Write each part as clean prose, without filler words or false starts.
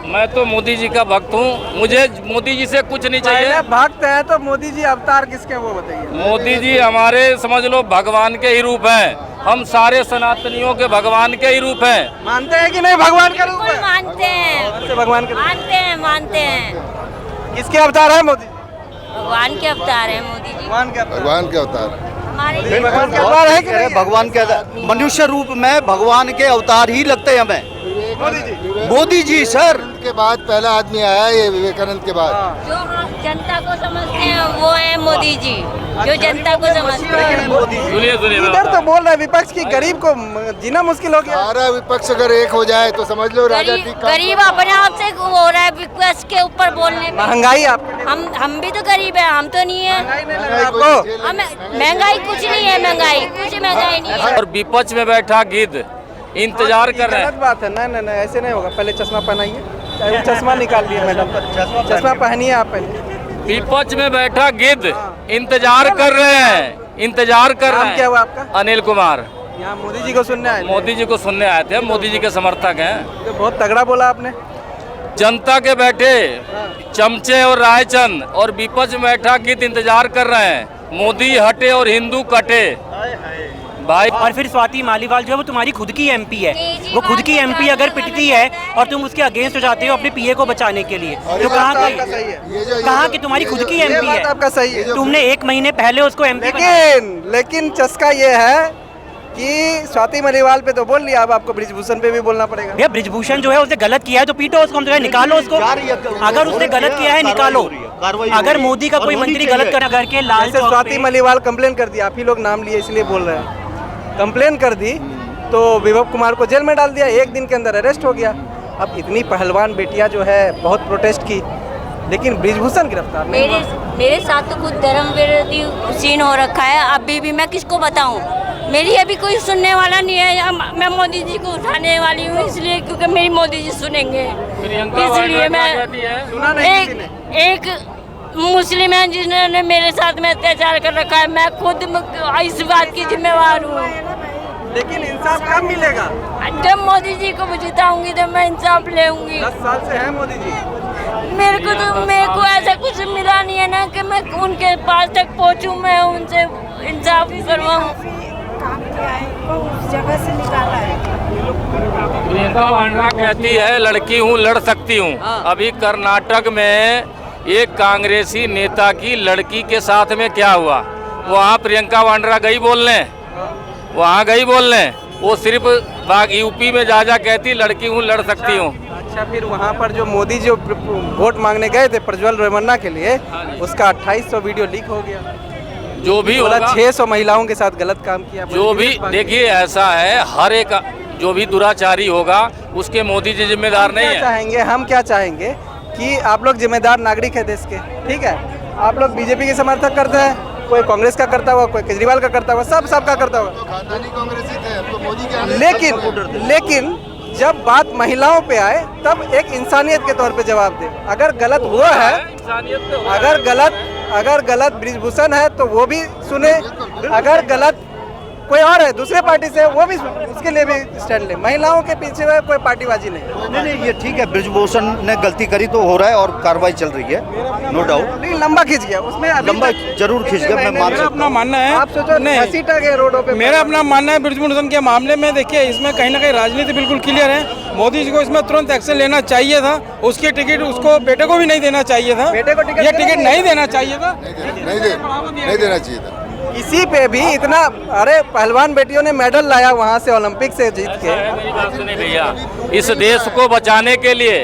मैं तो मोदी जी का भक्त हूँ, मुझे मोदी जी से कुछ नहीं चाहिए। पहले भक्त है तो मोदी जी अवतार किसके वो बताइए। मोदी जी हमारे समझ लो भगवान के ही रूप हैं। हम सारे सनातनियों के भगवान के ही रूप हैं। मानते हैं कि नहीं भगवान का रूप है? मानते हैं, कौन से भगवान के रूप? मानते हैं। किसके अवतार है मोदी? भगवान के अवतार है मोदी जी। भगवान के अवतार। भगवान के अवतार। हमारे भगवान के अवतार है कि नहीं? भगवान के मनुष्य रूप में भगवान के अवतार ही लगते हैं हमें। मोदी जी। मोदी जी सर के बाद पहला आदमी आया ये विवेकानंद के बाद। जो हम जनता को समझते हैं वो है मोदी जी, जो जनता को समझते हैं। सुनिए सुनिए इधर तो बोल रहा है विपक्ष की गरीब को जीना मुश्किल हो गया। सारा विपक्ष अगर एक हो जाए तो समझ लो राजा गरीब ठीक काम गरीब अपने आप से हो रहा है विपक्ष के ऊपर बोलने पे। महंगाई आपके लिए हम भी तो गरीब है, हम तो नहीं है। महंगाई नहीं लग रहा आपको? हमें महंगाई कुछ नहीं है, कुछ महंगाई नहीं है। और विपक्ष में बैठा गिद्ध इंतजार कर रहे गलत हैं। बात है। नहीं नहीं ऐसे नहीं होगा। पहले चश्मा पहनाइए। चश्मा निकाल दिए मैडम। चश्मा पहनिए आप पहले। विपक्ष में बैठा गिद्ध इंतजार कर रहे हैं, इंतजार कर रहे नाम क्या हैं। हुआ आपका? अनिल कुमार। यहाँ मोदी जी को सुनने आए थे। मोदी जी को सुनने आए थे, मोदी जी के समर्थक हैं। तो बहुत तगड़ा बोला आपने। जनता के बैठे चमचे और रायचंद और विपक्ष में बैठा गिद्ध इंतजार कर रहे हैं। मोदी हटे और हिंदू कटे भाई। और फिर स्वाति मालीवाल जो है वो तुम्हारी खुद की एमपी है। जी, वो खुद की बात एमपी तो अगर करने पिटती वाली है और तुम उसके अगेंस्ट हो जाते हो अपने पीए को बचाने के लिए, तो ये कहाँ बात आपका सही गई? है। कहा कि तुम्हारी खुद की ये एमपी बात है। आपका सही है। तुमने 1 महीने पहले उसको एमपी बनाया। लेकिन चस्का ये है कि स्वाति मलीवाल पे तो बोल लिया, अब आपको ब्रिजभूषण पे भी बोलना पड़ेगा। भैया ब्रिजभूषण जो है उसने गलत किया है तो पीटो उसको, हम तो कहें निकालो उसको। अगर उसने गलत किया है निकालो। अगर मोदी का कोई मंत्री गलत कर घर के लाल जैसे चौक स्वाति पे- मलीवाल कंप्लेन कर दी, आप ही लोग नाम लिए इसलिए बोल रहे हैं। कंप्लेन कर दी तो विभव कुमार को जेल में डाल दिया, 1 दिन के अंदर अरेस्ट हो गया। अब इतनी पहलवान बेटियां जो है बहुत प्रोटेस्ट की, लेकिन ब्रिजभूषण गिरफ्तार नहीं मेरे हुआ। मेरे साथ तो खुद धर्म विरोधी सीन हो रखा है। अभी भी मैं किसको बताऊं? मेरी अभी कोई सुनने वाला नहीं है। मैं मोदी जी को उठाने वाली हूँ इसलिए क्योंकि मेरी मोदी जी सुनेंगे, इसलिए मैं सुना नहीं किसी ने। एक मुस्लिम है जिन्होंने मेरे साथ में अत्याचार कर रखा है। मैं खुद इस बात की जिम्मेवार हूँ। लेकिन इंसाफ कब मिलेगा? जब मोदी जी को जिताऊंगी तब मैं इंसाफ लेऊंगी। 10 साल से है मोदी जी। मेरे को ऐसा कुछ मिला नहीं है ना कि मैं उनके पास तक पहुंचूं, मैं उनसे इंसाफ करवाऊं। काम किया है वो उस जगह से निकाला है। प्रियंका वाड्रा कहती है लड़की हूँ लड़ सकती हूँ। अभी कर्नाटक में एक कांग्रेसी नेता की लड़की के साथ में क्या हुआ, वहाँ प्रियंका वाड्रा गई बोलने, वहाँ गई बोलने। वो सिर्फ यूपी में जा कहती लड़की हूँ लड़ सकती हूँ। अच्छा, फिर वहाँ पर जो मोदी जो वोट मांगने गए थे प्रज्वल रेवन्ना के लिए, उसका 2800 वीडियो लीक हो गया। जो भी बोला होगा, 600 महिलाओं के साथ गलत काम किया। जो भी देखिए ऐसा है, हर एक जो भी दुराचारी होगा उसके मोदी जी जिम्मेदार नहीं है। चाहेंगे हम क्या चाहेंगे कि आप लोग जिम्मेदार नागरिक है देश के, ठीक है? आप लोग बीजेपी के समर्थक करते हैं, कोई कांग्रेस का करता हुआ, कोई केजरीवाल का करता हुआ, सबका करता हुआ। खानदानी कांग्रेसी थे, अब तो मोदी के लेकिन जब बात महिलाओं पे आए तब एक इंसानियत के तौर पे जवाब दे। अगर गलत हुआ है, अगर गलत ब्रिजभूषण है तो वो भी सुने, अगर गलत कोई और है दूसरे पार्टी से वो भी उसके लिए भी स्टैंड ले। महिलाओं के पीछे में कोई पार्टीबाजी नहीं। नहीं ये ठीक है, ब्रिजभूषण ने गलती करी तो हो रहा है और कार्रवाई चल रही है, नो डाउट। लेकिन लंबा खिंच गया उसमें, अभी लंबा तक जरूर खिंच गया, मैं मान मेरा सकता अपना हूँ। मानना है, आप सोचो नहीं 80 टक है रोडों पे। मेरा अपना मानना है ब्रिजभूषण के मामले में देखिए इसमें कहीं ना कहीं राजनीति बिल्कुल क्लियर है। मोदी जी को इसमें तुरंत एक्शन लेना चाहिए था। उसकी टिकट उसको बेटे को भी नहीं देना चाहिए था। बेटे को टिकट ये टिकट नहीं देना चाहिए था। नहीं देना चाहिए था। किसी पे भी इतना, अरे पहलवान बेटियों ने मेडल लाया वहाँ से ओलंपिक से जीत के। मेरी बात सुनिए भैया, इस देश को बचाने के लिए,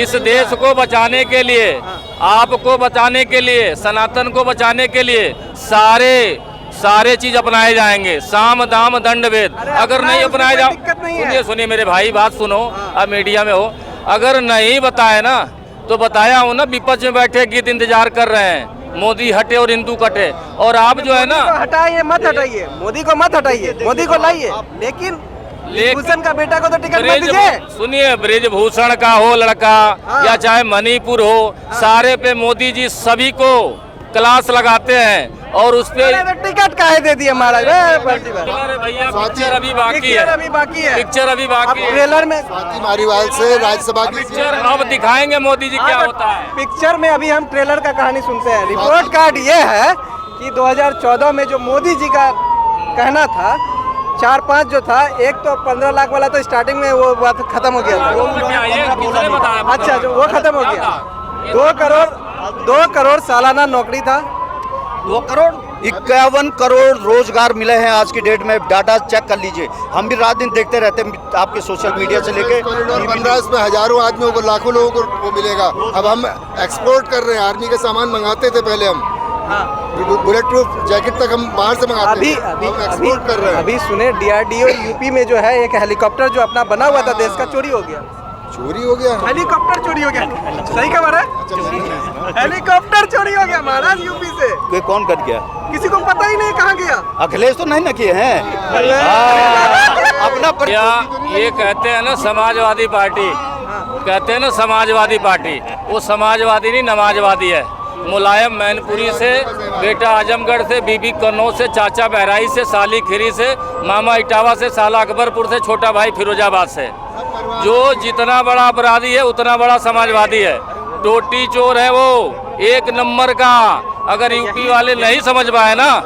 इस देश को बचाने के लिए, आपको बचाने के लिए, सनातन को बचाने के लिए सारे चीज अपनाए जाएंगे, साम दाम दंड भेद। अगर नहीं अपनाए जाओ, सुनिए सुनिए मेरे भाई बात सुनो, आप मीडिया में हो, अगर नहीं बताए ना तो बताया हूँ ना, विपक्ष में बैठे गीत इंतजार कर रहे हैं, मोदी हटे और हिंदू कटे। और आप जो है ना, हटाइए मत हटाइए, मोदी को मत हटाइए, मोदी को लाइए, लेकिन ब्रिजभूषण का बेटा को तो टिकट मत दीजिए। सुनिए, ब्रिजभूषण का हो लड़का या चाहे मणिपुर हो, सारे पे मोदी जी सभी को क्लास लगाते हैं और उस पे टिकट काहे दे दिए महाराज? भैया पिक्चर अभी बाकी है, अभी बाकी है, पिक्चर अभी बाकी है। ट्रेलर में स्वाति मारीवाल से राज्यसभा की पिक्चर अब दिखाएंगे मोदी जी क्या होता है। पिक्चर में अभी हम ट्रेलर का कहानी सुनते हैं। रिपोर्ट कार्ड ये है कि 2014 में जो मोदी जी का कहना था 4-5 जो था, एक तो 15 लाख वाला तो स्टार्टिंग में वो बात खत्म हो गया था। अच्छा, जो वो खत्म हो गया। 2 करोड़ सालाना नौकरी था। 2 करोड़ 51 करोड़ रोजगार मिले हैं आज की डेट में। डाटा चेक कर लीजिए, हम भी रात दिन देखते रहते हैं आपके सोशल मीडिया से लेके। 15 इसमें हजारों आदमियों को, लाखों लोगों को वो मिलेगा। अब हम एक्सपोर्ट कर रहे हैं, आर्मी का सामान मंगाते थे पहले हम, बुलेट प्रूफ जैकेट तक हम बाहर से मंगाते हैं, अभी एक्सपोर्ट कर रहे हैं। अभी सुने DRDO यूपी में जो है एक हेलीकॉप्टर जो अपना बना हुआ था देश का, चोरी हो गया। चोरी हो गया? हेलीकॉप्टर चोरी हो गया, सही खबर है। हेलीकॉप्टर चोरी हो गया महाराज यूपी से। कोई कौन कर गया? किसी को पता ही नहीं कहाँ गया। अखिलेश तो नहीं न किए हैं अपना या ये कहते हैं ना समाजवादी पार्टी, कहते हैं ना समाजवादी पार्टी, वो समाजवादी नहीं नमाजवादी है। मुलायम मैनपुरी से, बेटा आजमगढ़ से, बीबी कन्नौज से, चाचा बहराइच से, साली खीरी से, मामा इटावा से, साला अकबरपुर से, छोटा भाई फिरोजाबाद से। जो जितना बड़ा अपराधी है उतना बड़ा समाजवादी है। टोटी चोर है वो, 1 नंबर का। अगर यूपी वाले नहीं समझ पाए ना,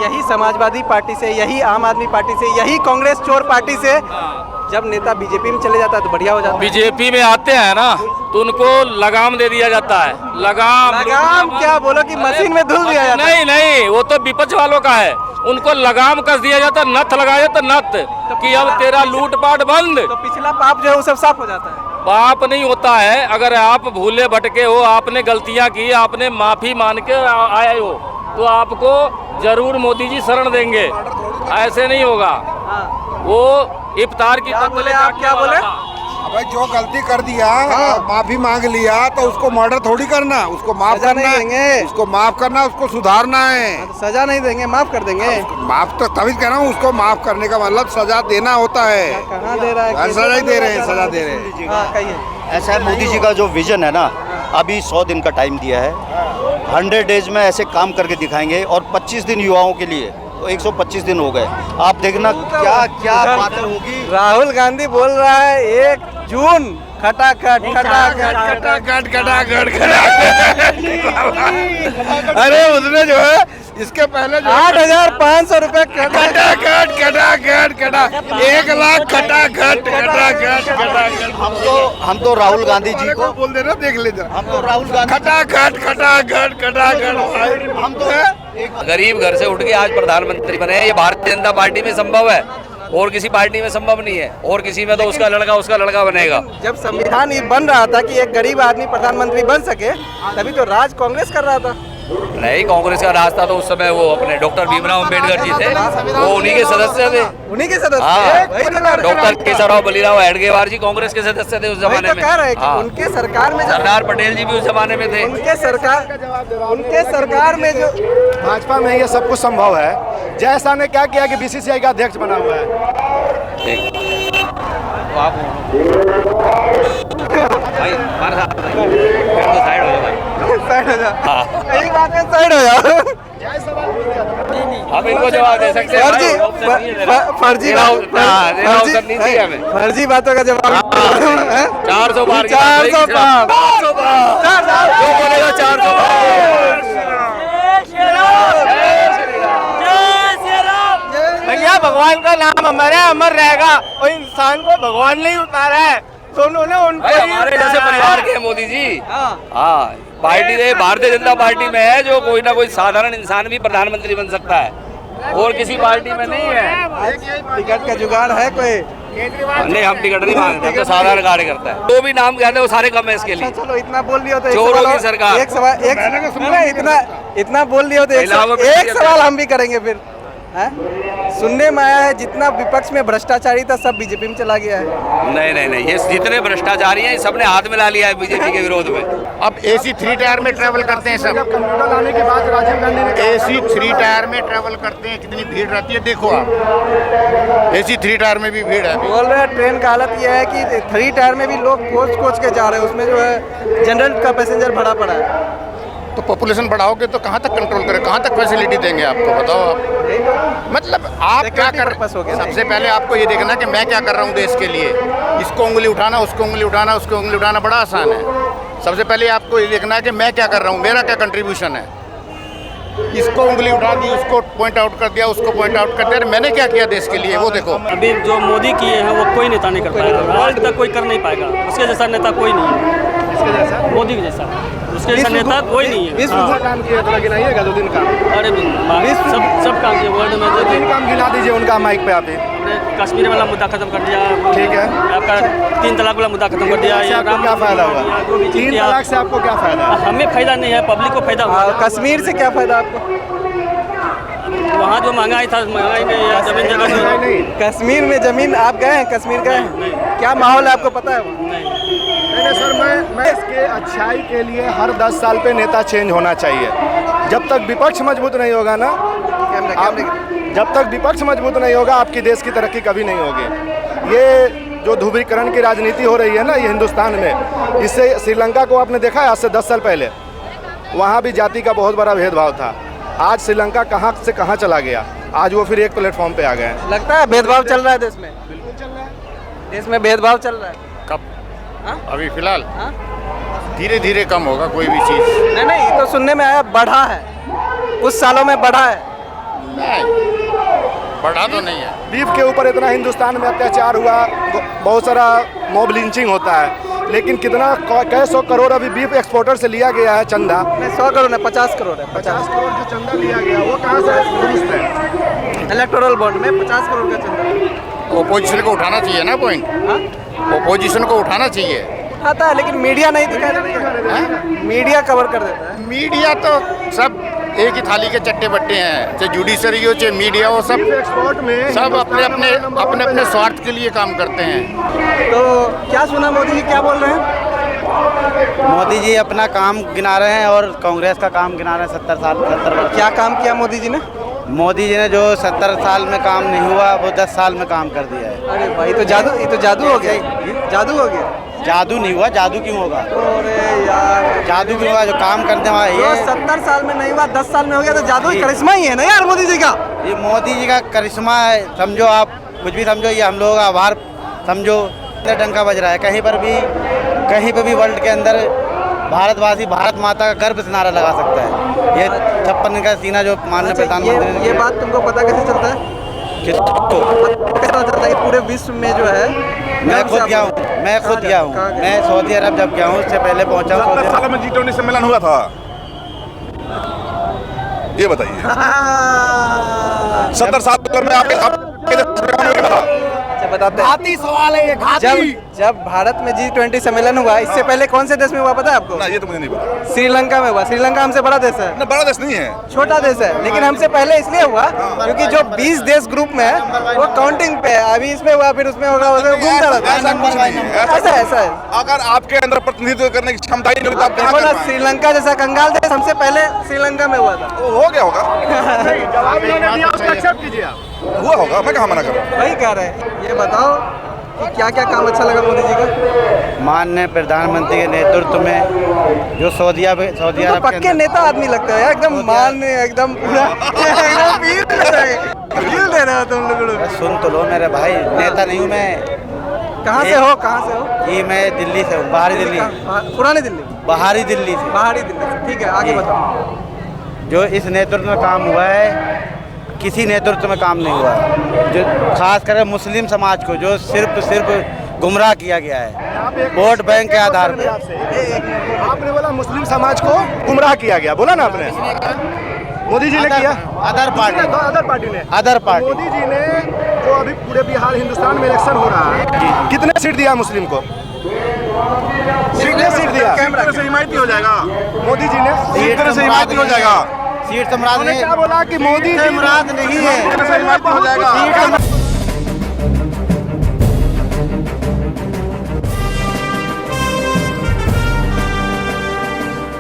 यही समाजवादी पार्टी से, यही आम आदमी पार्टी से, यही कांग्रेस चोर पार्टी से जब नेता बीजेपी में चले जाता है तो बढ़िया हो जाता है। बीजेपी में आते हैं ना तो उनको लगाम दे दिया जाता है। लगाम क्या बोलो कि मशीन में धुल दिया जाता है? नहीं, वो तो विपक्ष वालों का है। उनको लगाम कस दिया जाता है, नथ लगाया जाता, नथ कि अब तेरा लूटपाट बंद। तो पिछला पाप जो है वो सब साफ हो जाता है। पाप नहीं होता है। अगर आप भूले भटके हो, आपने गलतियां की, आपने माफी मान के आए हो, तो आपको जरूर मोदी जी शरण देंगे। ऐसे नहीं होगा। वो इफ्तार की क्या बोले आप? क्या बोले? भाई जो गलती कर दिया, माफी मांग लिया तो उसको मर्डर थोड़ी करना, उसको माफ करना है, उसको माफ करना, उसको सुधारना है। सजा नहीं देंगे, माफ कर देंगे। माफ तो तभी कह रहा हूँ, उसको माफ करने का मतलब सजा देना होता है। कहाँ दे रहा है? सजा ही दे रहे हैं, सजा दे रहे हैं। कहिए। ऐसा है, मोदी जी का जो विजन है ना, अभी 100 दिन का टाइम दिया है। 100 डेज में ऐसे काम करके दिखाएंगे और 25 दिन युवाओं के लिए, तो 125 दिन हो गए। आप देखना क्या क्या बातें होगी। राहुल गांधी बोल रहा है 1 जून खटाखट खटाखट खटाखट खटाखट खटाखट। अरे उसने जो है इसके पहले 8,500 रुपए खटाखट खटाखट खटा 1 लाख खटाखट खटाखट खटाखट। हम तो राहुल गांधी जी को बोल दे रहे, देख ले जरा। हम तो राहुल गांधी खटाखट खटाखट खटाखट। हम तो गरीब घर से उठ के आज प्रधानमंत्री बने हैं। ये भारतीय जनता पार्टी में संभव है और किसी पार्टी में संभव नहीं है, और किसी में तो उसका लड़का बनेगा। जब संविधान ये बन रहा था कि एक गरीब आदमी प्रधानमंत्री बन सके, तभी तो राज कांग्रेस कर रहा था। नहीं, कांग्रेस का राज था तो उस समय वो अपने डॉक्टर भीमराव अम्बेडकर जी थे, वो उन्हीं के सदस्य थे। उन्हीं के सदस्य? हाँ, डॉक्टर केशवराव बलीराव हेडगेवार जी कांग्रेस के सदस्य थे उस जमाने में। उनके सरकार में सरदार पटेल जी भी उस जमाने में थे। उनके सरकार में जो भाजपा में ये सब कुछ संभव है। जैसा ने क्या किया कि BCCI का अध्यक्ष बना हुआ है। भाई हमारे साथ साइड हो जाओ भाई, साइड हो जाओ। यही बात है, साइड हो जाओ। आप इनको जवाब दे सकते हैं। फर्जी बातों का जवाब 400 बार 400 बार 400 भैया भगवान का नाम अमर है, अमर रहेगा। और इंसान को भगवान नहीं उतारा है, तो उन्होंने उनको हमारे जैसे परिवार के हैं मोदी जी। हाँ, पार्टी है भारतीय जनता पार्टी में है जो कोई ना कोई साधारण इंसान भी प्रधानमंत्री बन सकता है, और किसी पार्टी में नहीं है। टिकट का जुगाड़ है कोई? नहीं, हम टिकट नहीं मांगते, हम तो साधारण कार्य करता है। जो भी नाम कहते हैं वो सारे कम है इसके लिए। चलो इतना बोल लिया तो चोरों की सरकार। एक सवाल इतना बोल लिया तो एक सवाल हम भी करेंगे फिर। सुनने में आया है जितना विपक्ष में भ्रष्टाचारी था सब बीजेपी में चला गया है। नहीं, ये जितने भ्रष्टाचारी हैं सबने हाथ मिला लिया है बीजेपी के विरोध में। अब AC 3 टायर में ट्रैवल करते हैं सब। कंप्यूटर लाने के बाद राजीव गांधी ने AC 3 टायर में ट्रैवल करते हैं, कितनी भीड़ रहती है देखो आप। AC 3 टायर में भी भीड़ है। बोल रहे हैं ट्रेन का हालत यह है कि 3 टायर में भी लोग कोच के जा रहे हैं, उसमें जो है जनरल का पैसेंजर भरा पड़ा है। तो पॉपुलेशन बढ़ाओगे तो कहाँ तक कंट्रोल करें, कहाँ तक फैसिलिटी देंगे आपको, बताओ आप। मतलब आप क्या कर रहे हैं? सबसे पहले आपको ये देखना कि मैं क्या कर रहा हूँ देश के लिए। इसको उंगली उठाना, उसको उंगली उठाना, उसको उंगली उठाना बड़ा आसान है। सबसे पहले आपको ये देखना है कि मैं क्या कर रहा हूँ, मेरा क्या कंट्रीब्यूशन है। इसको उंगली उठा दी, उसको पॉइंट आउट कर दिया, उसको पॉइंट आउट कर दिया, मैंने क्या किया देश के लिए वो देखो। अभी जो मोदी किए हैं वो कोई नेता नहीं कर पाएगा, आज तक कोई कर नहीं पाएगा। उसके जैसा नेता कोई नहीं है, इसके जैसा मोदी के जैसा उसके जैसा नेता कोई नहीं है। 20 काम किए तो गिनाइएगा 2 काम। अरे सब काम किए वर्ल्ड में। 3 काम गिना दीजिए उनका माइक पे आप। कश्मीर वाला मुद्दा खत्म कर दिया, ठीक है। आपका 3 तलाक वाला मुद्दा खत्म कर दिया। क्या फायदा हुआ 3 तलाक से? आपको क्या फायदा? हमें फायदा नहीं है, पब्लिक को फायदा हुआ। कश्मीर से क्या फायदा आपको? वहाँ जो महंगाई था, महंगाई नहीं है, जमीन जगह नहीं। कश्मीर में जमीन आप गए हैं? कश्मीर गए हैं? क्या माहौल है आपको पता है? नहीं सर, मैं इसके अच्छाई के लिए हर 10 साल पे नेता चेंज होना चाहिए। जब तक विपक्ष मजबूत नहीं होगा ना, जब तक विपक्ष मजबूत नहीं होगा आपकी देश की तरक्की कभी नहीं होगी। ये जो ध्रुवीकरण की राजनीति हो रही है ना ये हिंदुस्तान में, इससे श्रीलंका को आपने देखा है आज से 10 साल पहले वहाँ भी जाति का बहुत बड़ा भेदभाव था। आज श्रीलंका कहाँ से कहाँ चला गया, आज वो फिर एक प्लेटफॉर्म पे आ गए हैं। लगता है भेदभाव चल रहा है देश में? बिल्कुल चल रहा है, देश में भेदभाव चल रहा है। कब? अभी फिलहाल धीरे धीरे कम होगा कोई भी चीज़। नहीं, ये तो सुनने में आया बढ़ा है, कुछ सालों में बढ़ा है। नहीं, बढ़ा तो नहीं है। बीफ के ऊपर इतना हिंदुस्तान में अत्याचार हुआ, बहुत सारा मॉब लिंचिंग होता है, लेकिन कितना कई 100 करोड़ अभी बीफ एक्सपोर्टर से लिया गया है चंदा। 100 करोड़ नहीं, 50 करोड़ है। 50 करोड़ जो चंदा लिया गया वो कहाँ से दुरुस्त है? इलेक्टोरल बॉन्ड में 50 करोड़ का चंदा। ओपोजिशन को उठाना चाहिए ना पॉइंट, ओपोजिशन को उठाना चाहिए। आता है लेकिन मीडिया नहीं दिखाई देता है, मीडिया कवर कर देता है। मीडिया तो सब एक ही थाली के चट्टे बट्टे हैं, चाहे जुडिशरी हो चाहे मीडिया हो, सब एक्सपोर्ट में सब अपने स्वार्थ के लिए काम करते हैं। तो क्या सुना मोदी जी क्या बोल रहे हैं? मोदी जी अपना काम गिना रहे हैं और कांग्रेस का काम गिना रहे हैं। 70 वर्ष क्या काम किया मोदी जी ने? मोदी जी ने जो 70 साल में काम नहीं हुआ वो 10 साल में काम कर दिया है। अरे भाई तो जादू, ये तो जादू हो गया। जादू हो गया? जादू नहीं हुआ, जादू क्यों होगा? अरे यार जादू क्यों होगा? जो काम करने वाला ये 70 साल में नहीं हुआ 10 साल में हो गया तो जादू ही करिश्मा ही है ना यार मोदी जी का। ये मोदी जी का करिश्मा है, समझो आप कुछ भी समझो, ये हम लोगों का आभार समझो। डंका बज रहा है कहीं पर भी वर्ल्ड के अंदर भारतवासी भारत माता का गर्व से नारा लगा सकता है। ये 56 का सीना जो माननीय प्रधानमंत्री। ये बात तुमको पता कैसे चलता है? पता चलता है पूरे विश्व में जो है। मैं खुद गया हूँ, मैं सऊदी अरब जब गया हूँ, उससे पहले पहुँचा हूँ। 70 साल में G20 सम्मेलन हुआ था, ये बताइए। 70 साल में आपके बताते हैं। सवाल है ये, जब भारत में G20 सम्मेलन हुआ, इससे पहले कौन से देश में हुआ पता है आपको? ना, ये तो मुझे नहीं पता। श्रीलंका में हुआ। श्रीलंका हमसे बड़ा देश है ना? बड़ा देश नहीं है, छोटा देश है, लेकिन हमसे पहले इसलिए हुआ क्योंकि जो 20 देश ग्रुप में है वो काउंटिंग पे है। अभी इसमें हुआ फिर उसमें होगा, घूमता रहता है। ऐसा है। अगर आपके अंदर प्रतिनिधित्व करने की क्षमता ही नहीं होती, आप देखो ना, श्रीलंका जैसा कंगाल देश हमसे पहले श्रीलंका में हुआ था। हो गया होगा, हुआ होगा, मैं कहाँ मना कर रहा हूँ। वही कह रहे हैं। ये बताओ कि क्या क्या काम अच्छा लगा मोदी जी का? माननीय प्रधानमंत्री के नेतृत्व में जो सऊदी अरब पक्के नेता आदमी लगता है एकदम, माननीय एकदम पूरा एकदम फील दे रहे हो तुम लोग। सुन तो लो मेरे भाई, नेता नहीं हूँ मैं। कहाँ से हो? कहाँ से हो? जी मैं दिल्ली से हूँ, बाहरी दिल्ली। पुरानी दिल्ली? बाहरी दिल्ली से। बाहरी दिल्ली से, ठीक है, आगे बताओ। जो इस नेतृत्व में काम हुआ है, किसी नेतृत्व में काम नहीं हुआ है। जो खास कर मुस्लिम समाज को जो सिर्फ गुमराह किया गया है वोट बैंक के आधार पर। आपने बोला मुस्लिम समाज को गुमराह किया गया, बोला ना आपने? मोदी जी ने किया? अदर पार्टी मोदी जी ने जो अभी पूरे बिहार हिंदुस्तान में इलेक्शन हो रहा है, कितने सीट दिया मुस्लिम को? कितने सीट दिया? से हिमायती हो जाएगा मोदी जी ने सीट से हिमायती हो जाएगा। सीट तो मुराद नहीं, क्या बोला कि मोदी जी मुराद नहीं है, हो जाएगा। सीट